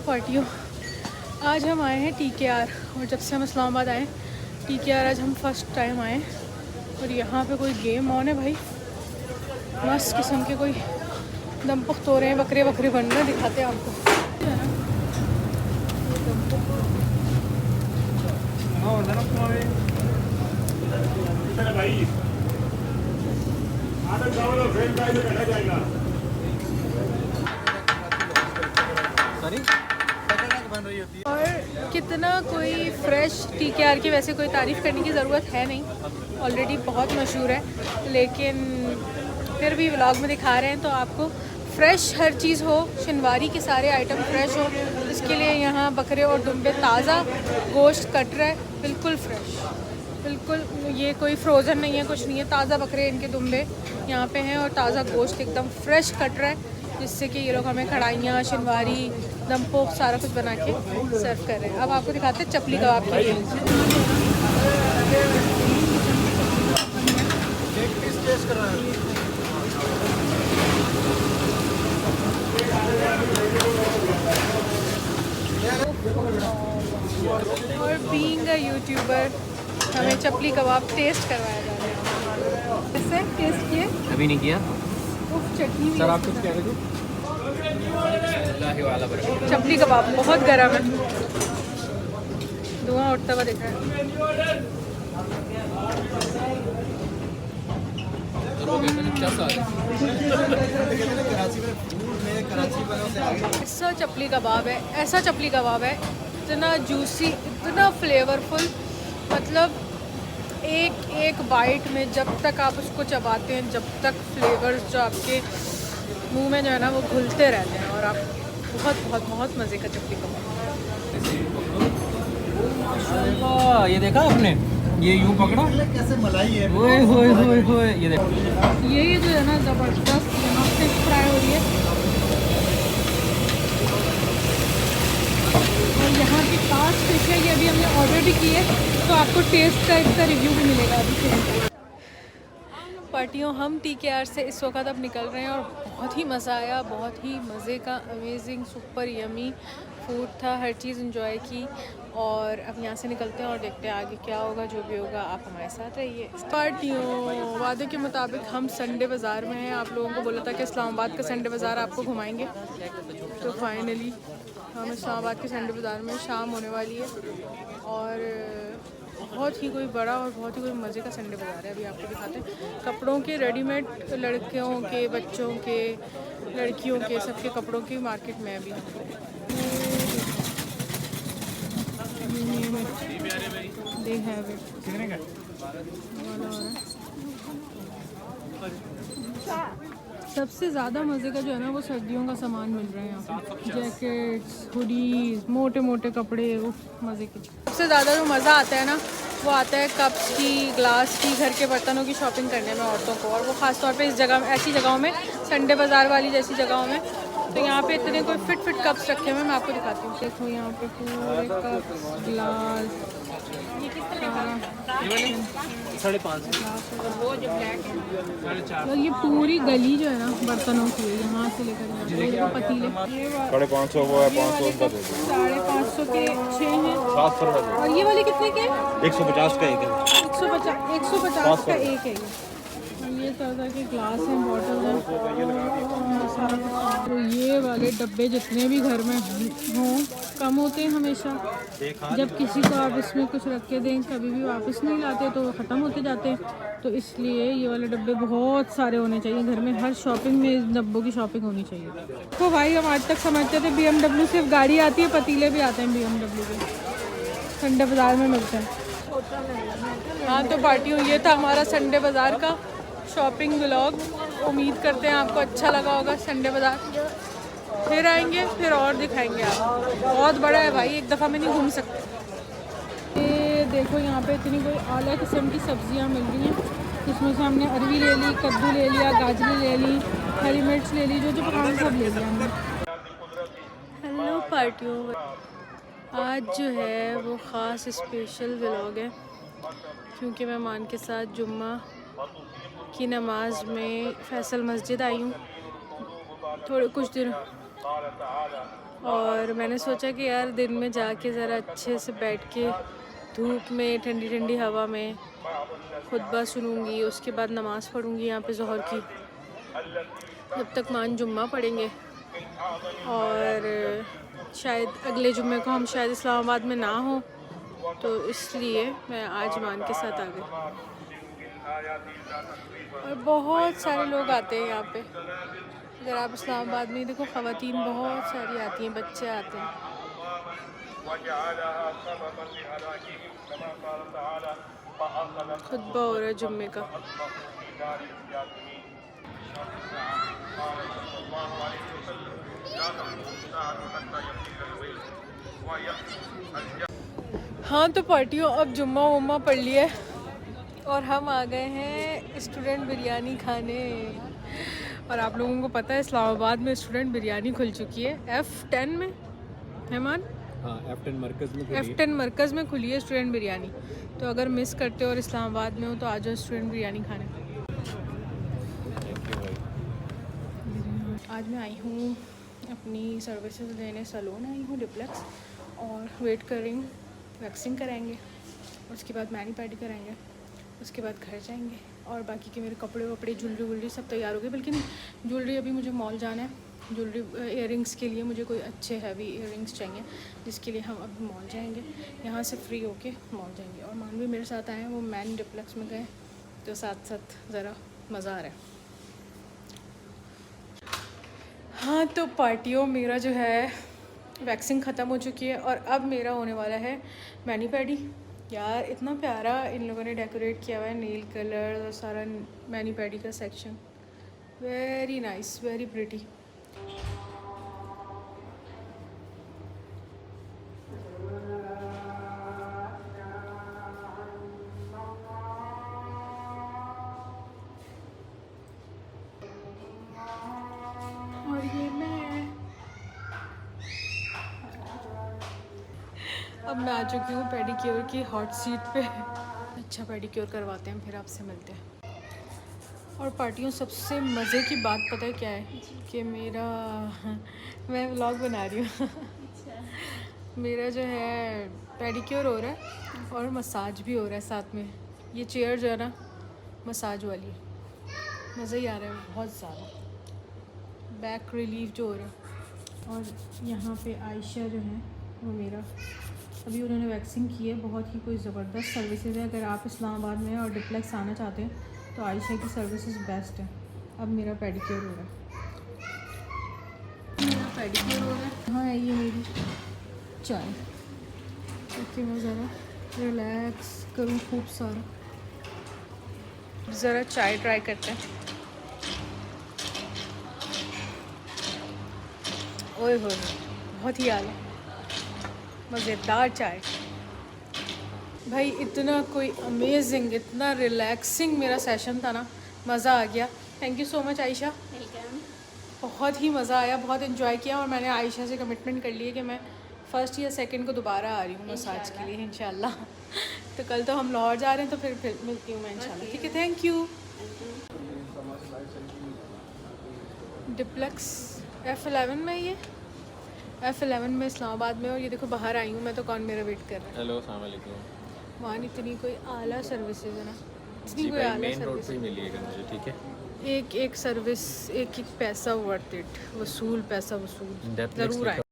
पार्टियों, आज हम आए हैं TKR और जब से हम इस्लामाबाद आए TKR आज हम फर्स्ट टाइम आए और यहाँ पे कोई गेम ऑन है भाई। मस्त किस्म के कोई दम पुख्त हो रहे हैं, बकरे बकरे बन रहे हैं, दिखाते हैं आपको। और कितना कोई फ्रेश TKR की वैसे कोई तारीफ़ करने की ज़रूरत है नहीं, ऑलरेडी बहुत मशहूर है, लेकिन फिर भी व्लॉग में दिखा रहे हैं तो आपको फ्रेश हर चीज़ हो, शिनवारी के सारे आइटम फ्रेश हो। इसके लिए यहाँ बकरे और दुम्बे ताज़ा गोश्त कट रहा है, बिल्कुल फ्रेश, बिल्कुल ये कोई फ्रोज़न नहीं है, कुछ नहीं है, ताज़ा बकरे इनके दुम्बे यहाँ पे हैं और ताज़ा गोश्त एकदम फ्रेश कट रहा है, जिससे कि ये लोग हमें कढ़ाइयाँ, शिनवारी, दमपोख सारा कुछ बना के सर्व कर रहे हैं। अब आपको दिखाते हैं चपली कबाब के लिए। और बीइंग अ यूट्यूबर हमें चपली कबाब टेस्ट करवाया जा रहा है। कैसे टेस्ट किए? अभी नहीं किया चटनी सर। आप कुछ कह रहे थे? चपली कबाब बहुत गर्म है, धुआं उठता हुआ दिख रहा है। ऐसा चपली कबाब है, ऐसा चपली कबाब है, इतना जूसी, इतना फ्लेवरफुल, मतलब एक एक बाइट में जब तक आप उसको चबाते हैं, जब तक फ्लेवर्स जो आपके मुंह में जो है ना वो घुलते रहते हैं और आप बहुत बहुत बहुत मज़े का चपली कबाब। ये देखा आपने, ये यूं पकड़ा कैसे मलाई है, ओए होए होए होए, ये देखो ये जो है ना ज़बरदस्त यहाँ पे फ्राई हो रही है और यहाँ की खास फिश है, ये अभी हमने ऑर्डर भी की है तो आपको टेस्ट का इसका रिव्यू भी मिलेगा अभी। पार्टियों, हम TKR से इस वक्त अब निकल रहे हैं और बहुत ही मज़ा आया, बहुत ही मज़े का अमेजिंग सुपर यमी फूड था, हर चीज़ इंजॉय की। और अब यहाँ से निकलते हैं और देखते हैं आगे क्या होगा, जो भी होगा आप हमारे साथ रहिए। पार्टियों, वादे के मुताबिक हम संडे बाज़ार में हैं, आप लोगों को बोला था कि इस्लामाबाद का संडे बाज़ार आपको घुमाएंगे, तो फाइनली हम इस्लामाबाद के संडे बाज़ार में शाम होने वाली है और बहुत ही कोई बड़ा और बहुत ही कोई मज़े का संडे बाज़ार है। अभी आपको दिखाते हैं कपड़ों के, रेडीमेड लड़कियों के, बच्चों के, लड़कियों के, सबके कपड़ों की मार्केट में अभी सबसे ज़्यादा मज़े का जो है ना वो सर्दियों का सामान मिल रहा है यहाँ पे, जैकेट्स, हुडीज़, मोटे मोटे कपड़े, मज़े के। सबसे ज़्यादा जो मज़ा आता है ना वो आता है कप्स की, ग्लास की, घर के बर्तनों की शॉपिंग करने में औरतों को, और वो ख़ास तौर पे इस जगह, ऐसी जगहों में, संडे बाज़ार वाली जैसी जगहों में। तो यहाँ पे इतने कोई फिट कप्स रखे हुए हैं, मैं आपको दिखाती हूँ। देखो यहाँ पे पूरे कप्स, ग्लास, ये किस तरह का? 550 और ये पूरी गली जो है ना बर्तनों की है, यहाँ से लेकर यहाँ पतीले 550 वो है, 500 का दे दो। 550 के 6 हैं। 700 का दे और ये वाले कितने के? 150 का एक है। 150 का एक है ये तरह के ग्लास हैं, बॉटल हैं, तो ये वाले डब्बे जितने भी घर में हों कम होते हैं हमेशा, जब किसी को आप इसमें कुछ रख के दें कभी भी वापस नहीं लाते तो ख़त्म होते जाते हैं, तो इसलिए ये वाले डब्बे बहुत सारे होने चाहिए घर में, हर शॉपिंग में इस डब्बों की शॉपिंग होनी चाहिए। तो भाई हम आज तक समझते थे BMW सिर्फ गाड़ी आती है, पतीले भी आते हैं BMW के, संडे बाज़ार में मिलते हैं। हाँ तो पार्टियों, ये था हमारा संडे बाज़ार का शॉपिंग व्लॉग, उम्मीद करते हैं आपको अच्छा लगा होगा। संडे बाज़ार फिर आएंगे, फिर और दिखाएंगे आप, बहुत बड़ा है भाई, एक दफ़ा में नहीं घूम सकते। ये देखो यहाँ पे इतनी कोई आला किस्म की सब्जियाँ मिल रही हैं, इसमें से हमने अरवी ले ली, कद्दू ले लिया, गाजरी ले ली, हरी मिर्च ले ली, जो जो पकाना सब ले लिया हमने। हेलो पार्टियों, आज जो है वो ख़ास स्पेशल व्लॉग है क्योंकि मैं मान के साथ जुम्मा की नमाज में फैसल मस्जिद आई हूँ थोड़े कुछ दिन, और मैंने सोचा कि यार दिन में जाके ज़रा अच्छे से बैठ के धूप में ठंडी ठंडी हवा में खुतबा सुनूंगी, उसके बाद नमाज़ पढ़ूंगी यहाँ पे ज़ोहर की, जब तक मान जुम्मा पढ़ेंगे। और शायद अगले जुम्मे को हम शायद इस्लामाबाद में ना हो, तो इसलिए मैं आज मान के साथ आ गई। और बहुत सारे लोग आते हैं यहाँ पे, अगर आप इस्लामाबाद में देखो ख़वातीन बहुत सारी आती हैं, बच्चे आते हैं। खुतबा हो रहा है जुम्मे का। हाँ तो पार्टियों, अब जुम्मा वुम्मा पढ़ लिया है और हम आ गए हैं स्टूडेंट बिरयानी खाने। और आप लोगों को पता है इस्लामाबाद में स्टूडेंट बिरयानी खुल चुकी है F10 में, हेमान। हाँ, F10 मरकज़ में खुली है स्टूडेंट बिरयानी। तो अगर मिस करते हो और इस्लामाबाद में हो तो आ जाओ स्टूडेंट बिरयानी खाने। आज मैं आई हूँ अपनी सर्विसेज लेने, सैलून आई हूँ डिप्लेक्स, और वेट कर रही हूँ। वैक्सिंग कराएंगे, उसके बाद मैनी पैडी कराएंगे, उसके बाद घर जाएंगे। और बाकी के मेरे कपड़े वपड़े ज्वेलरी वुलरी सब तैयार हो गए, बल्कि नहीं, ज्वेलरी अभी मुझे मॉल जाना है। ज्वेलरी इयररिंग्स के लिए मुझे कोई अच्छे हैवी इयररिंग्स चाहिए, जिसके लिए हम अभी मॉल जाएंगे। यहाँ से फ्री होके मॉल जाएंगे। और मानवी मेरे साथ आए हैं, वो मैन डिप्लेक्स में गए, तो साथ साथ ज़रा मज़ा आ रहा है। हाँ तो पार्टियों, मेरा जो है वैक्सिंग ख़त्म हो चुकी है और अब मेरा होने वाला है मैनी पैडी। यार इतना प्यारा इन लोगों ने डेकोरेट किया हुआ है, नेल कलर और सारा मैनी पैडी का section, very nice, very pretty. और ये मैं, अब मैं आ चुकी हूँ पेडिक्योर की हॉट सीट पे। अच्छा पेडिक्योर करवाते हैं, फिर आपसे मिलते हैं। और पार्टियों, सबसे मज़े की बात पता है क्या है कि मैं व्लॉग बना रही हूँ। मेरा जो है पेडिक्योर हो रहा है और मसाज भी हो रहा है साथ में। ये चेयर जो है ना मसाज वाली, मज़ा ही आ रहा है बहुत ज़्यादा, बैक रिलीफ जो हो रहा है। और यहाँ पे आयशा जो है वो मेरा, अभी उन्होंने वैक्सिंग की है। बहुत ही कोई ज़बरदस्त सर्विसेज है। अगर आप इस्लामाबाद में और डिप्लेक्स आना चाहते हैं तो आयशा की सर्विसेज बेस्ट है। अब मेरा पेडिक्योर हो रहा है, मेरा पेडिक्योर हो रहा है। हाँ ये मेरी चाय, ओके मैं ज़रा रिलैक्स करूँ खूब सारा। ज़रा चाय ट्राई करते हैं। ओए होए, बहुत ही आला मज़ेदार चाय भाई। इतना कोई अमेजिंग, इतना रिलैक्सिंग मेरा सेशन था ना, मज़ा आ गया। Thank you so much Ayesha, welcome. बहुत ही मज़ा आया, बहुत इन्जॉय किया। और मैंने आयशा से कमिटमेंट कर ली है कि मैं फ़र्स्ट या सेकंड को दोबारा आ रही हूँ मसाज के लिए इंशाल्लाह। तो कल तो हम लाहौर जा रहे हैं, तो फिर मिलती हूँ मैं इंशाल्लाह। ठीक है, थैंक यू। डिप्लेक्स F11 में, ये F11 में इस्लामाबाद में। और ये देखो बाहर आई हूँ मैं, तो कौन मेरा वेट कर रहा है। हेलो, अस्सलाम वालेकुम। वहाँ इतनी कोई आला सर्विसेज है ना, इतनी जी कोई भाई, आला मेन रोड सर्विस, पे ही मिलिएगा मुझे, ठीक है। एक एक सर्विस, एक एक पैसा वर्थ इट, वसूल, पैसा वसूल Duplex ज़रूर आए।